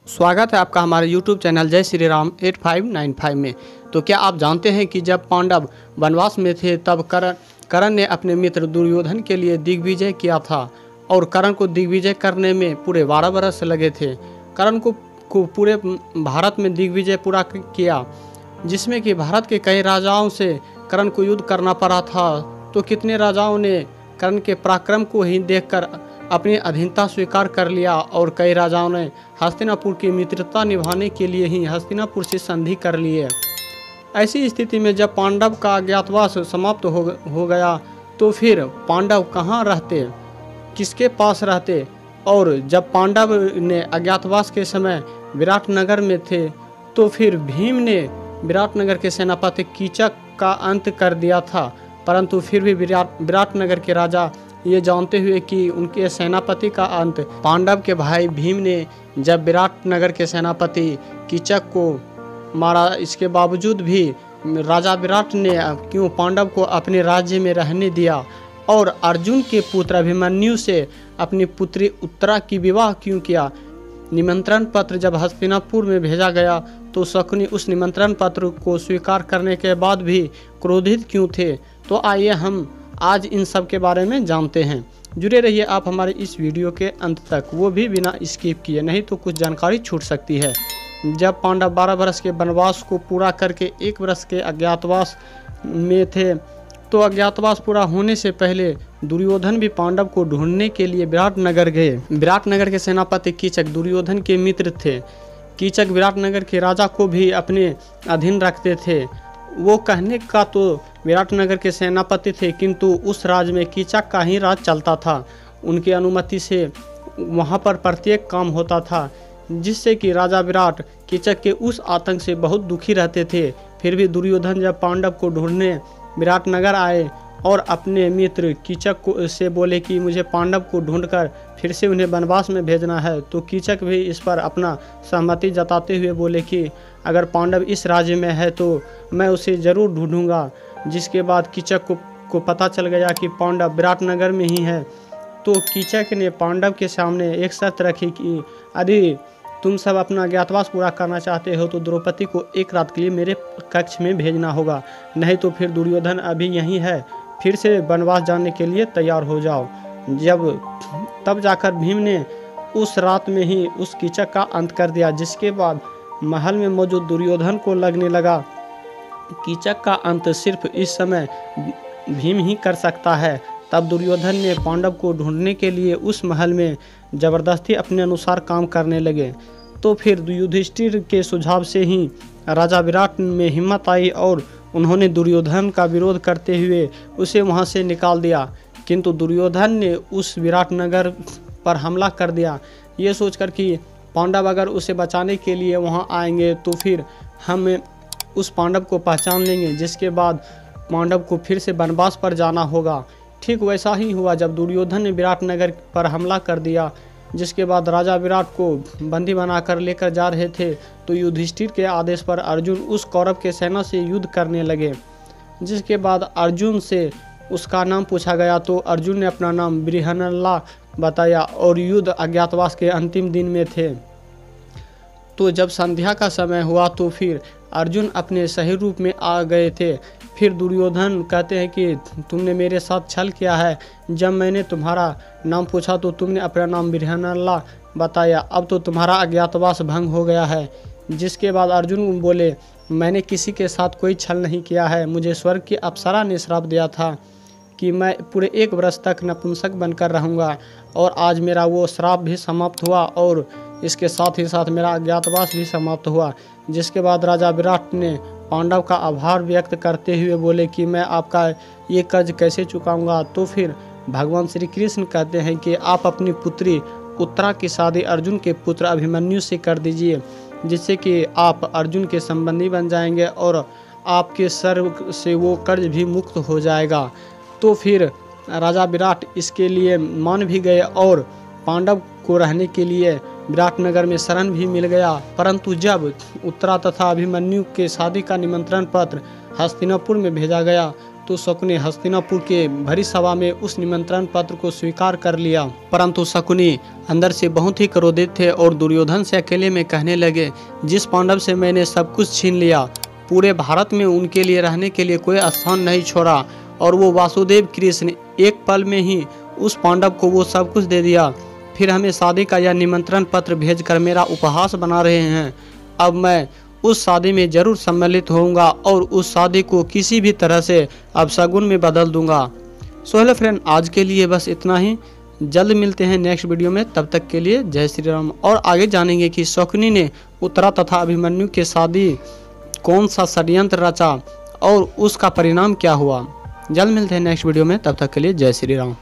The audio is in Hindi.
स्वागत है आपका हमारे YouTube चैनल जय श्री राम 8595 में। तो क्या आप जानते हैं कि जब पांडव वनवास में थे तब कर्ण ने अपने मित्र दुर्योधन के लिए दिग्विजय किया था और कर्ण को दिग्विजय करने में पूरे 12 वर्ष लगे थे। कर्ण को पूरे भारत में दिग्विजय पूरा किया, जिसमें कि भारत के कई राजाओं से कर्ण को युद्ध करना पड़ा था। तो कितने राजाओं ने कर्ण के पराक्रम को ही देखकर अपनी अधीनता स्वीकार कर लिया और कई राजाओं ने हस्तिनापुर की मित्रता निभाने के लिए ही हस्तिनापुर से संधि कर लिए। ऐसी स्थिति में जब पांडव का अज्ञातवास समाप्त हो गया तो फिर पांडव कहाँ रहते, किसके पास रहते। और जब पांडव ने अज्ञातवास के समय विराटनगर में थे तो फिर भीम ने विराटनगर के सेनापति कीचक का अंत कर दिया था। परंतु फिर भी विराटनगर के राजा ये जानते हुए कि उनके सेनापति का अंत पांडव के भाई भीम ने जब विराटनगर के सेनापति कीचक को मारा, इसके बावजूद भी राजा विराट ने क्यों पांडव को अपने राज्य में रहने दिया और अर्जुन के पुत्र अभिमन्यु से अपनी पुत्री उत्तरा की विवाह क्यों किया। निमंत्रण पत्र जब हस्तिनापुर में भेजा गया तो शकुनी उस निमंत्रण पत्र को स्वीकार करने के बाद भी क्रोधित क्यों थे। तो आइए हम आज इन सब के बारे में जानते हैं। जुड़े रहिए आप हमारे इस वीडियो के अंत तक, वो भी बिना स्किप किए, नहीं तो कुछ जानकारी छूट सकती है। जब पांडव 12 वर्ष के वनवास को पूरा करके 1 वर्ष के अज्ञातवास में थे तो अज्ञातवास पूरा होने से पहले दुर्योधन भी पांडव को ढूंढने के लिए विराटनगर गए। विराटनगर के सेनापति कीचक दुर्योधन के मित्र थे। कीचक विराटनगर के राजा को भी अपने अधीन रखते थे। वो कहने का तो विराटनगर के सेनापति थे, किंतु उस राज्य में कीचक का ही राज चलता था। उनकी अनुमति से वहाँ पर प्रत्येक काम होता था, जिससे कि राजा विराट कीचक के उस आतंक से बहुत दुखी रहते थे। फिर भी दुर्योधन जब पांडव को ढूंढने विराटनगर आए और अपने मित्र कीचक को से बोले कि मुझे पांडव को ढूंढकर फिर से उन्हें वनवास में भेजना है, तो कीचक भी इस पर अपना सहमति जताते हुए बोले कि अगर पांडव इस राज्य में है तो मैं उसे ज़रूर ढूंढूंगा। जिसके बाद कीचक को पता चल गया कि पांडव विराटनगर में ही है। तो कीचक ने पांडव के सामने एक शर्त रखी कि यदि तुम सब अपना अज्ञातवास पूरा करना चाहते हो तो द्रौपदी को 1 रात के लिए मेरे कक्ष में भेजना होगा, नहीं तो फिर दुर्योधन अभी यहीं है, फिर से वनवास जाने के लिए तैयार हो जाओ। तब जाकर भीम ने उस रात में ही उस कीचक का अंत कर दिया। जिसके बाद महल में मौजूद दुर्योधन को लगने लगा कीचक का अंत सिर्फ इस समय भीम ही कर सकता है। तब दुर्योधन ने पांडव को ढूंढने के लिए उस महल में जबरदस्ती अपने अनुसार काम करने लगे। तो फिर युधिष्ठिर के सुझाव से ही राजा विराट में हिम्मत आई और उन्होंने दुर्योधन का विरोध करते हुए उसे वहां से निकाल दिया। किंतु दुर्योधन ने उस विराटनगर पर हमला कर दिया, ये सोचकर कि पांडव अगर उसे बचाने के लिए वहां आएंगे तो फिर हम उस पांडव को पहचान लेंगे, जिसके बाद पांडव को फिर से वनवास पर जाना होगा। ठीक वैसा ही हुआ जब दुर्योधन ने विराटनगर पर हमला कर दिया। जिसके बाद राजा विराट को बंदी बनाकर लेकर जा रहे थे तो युधिष्ठिर के आदेश पर अर्जुन उस कौरव के सेना से युद्ध करने लगे। जिसके बाद अर्जुन से उसका नाम पूछा गया तो अर्जुन ने अपना नाम बृहन्नला बताया और युद्ध अज्ञातवास के अंतिम दिन में थे। तो जब संध्या का समय हुआ तो फिर अर्जुन अपने सही रूप में आ गए थे। फिर दुर्योधन कहते हैं कि तुमने मेरे साथ छल किया है, जब मैंने तुम्हारा नाम पूछा तो तुमने अपना नाम बृहन्नला बताया, अब तो तुम्हारा अज्ञातवास भंग हो गया है। जिसके बाद अर्जुन बोले मैंने किसी के साथ कोई छल नहीं किया है, मुझे स्वर्ग की अप्सरा ने श्राप दिया था कि मैं पूरे 1 वर्ष तक नपुंसक बनकर रहूँगा और आज मेरा वो श्राप भी समाप्त हुआ और इसके साथ ही साथ मेरा अज्ञातवास भी समाप्त हुआ। जिसके बाद राजा विराट ने पांडव का आभार व्यक्त करते हुए बोले कि मैं आपका ये कर्ज कैसे चुकाऊंगा। तो फिर भगवान श्री कृष्ण कहते हैं कि आप अपनी पुत्री उत्तरा की शादी अर्जुन के पुत्र अभिमन्यु से कर दीजिए, जिससे कि आप अर्जुन के संबंधी बन जाएंगे और आपके सर से वो कर्ज भी मुक्त हो जाएगा। तो फिर राजा विराट इसके लिए मान भी गए और पांडव को रहने के लिए विराटनगर में शरण भी मिल गया। परंतु जब उत्तरा तथा अभिमन्यु के शादी का निमंत्रण पत्र हस्तिनापुर में भेजा गया तो शकुनी हस्तिनापुर के भरी सभा में उस निमंत्रण पत्र को स्वीकार कर लिया। परंतु शकुनी अंदर से बहुत ही क्रोधित थे और दुर्योधन से अकेले में कहने लगे, जिस पांडव से मैंने सब कुछ छीन लिया, पूरे भारत में उनके लिए रहने के लिए कोई स्थान नहीं छोड़ा, और वो वासुदेव कृष्ण एक पल में ही उस पांडव को वो सब कुछ दे दिया। फिर हमें शादी का यह निमंत्रण पत्र भेजकर मेरा उपहास बना रहे हैं। अब मैं उस शादी में जरूर सम्मिलित होऊंगा और उस शादी को किसी भी तरह से अपशगुन में बदल दूंगा। सो हेलो फ्रेंड, आज के लिए बस इतना ही। जल्द मिलते हैं नेक्स्ट वीडियो में, तब तक के लिए जय श्री राम। और आगे जानेंगे कि शकुनी ने उत्तरा तथा अभिमन्यु के शादी कौन सा षड्यंत्र रचा और उसका परिणाम क्या हुआ। जल्द मिलते हैं नेक्स्ट वीडियो में, तब तक के लिए जय श्री राम।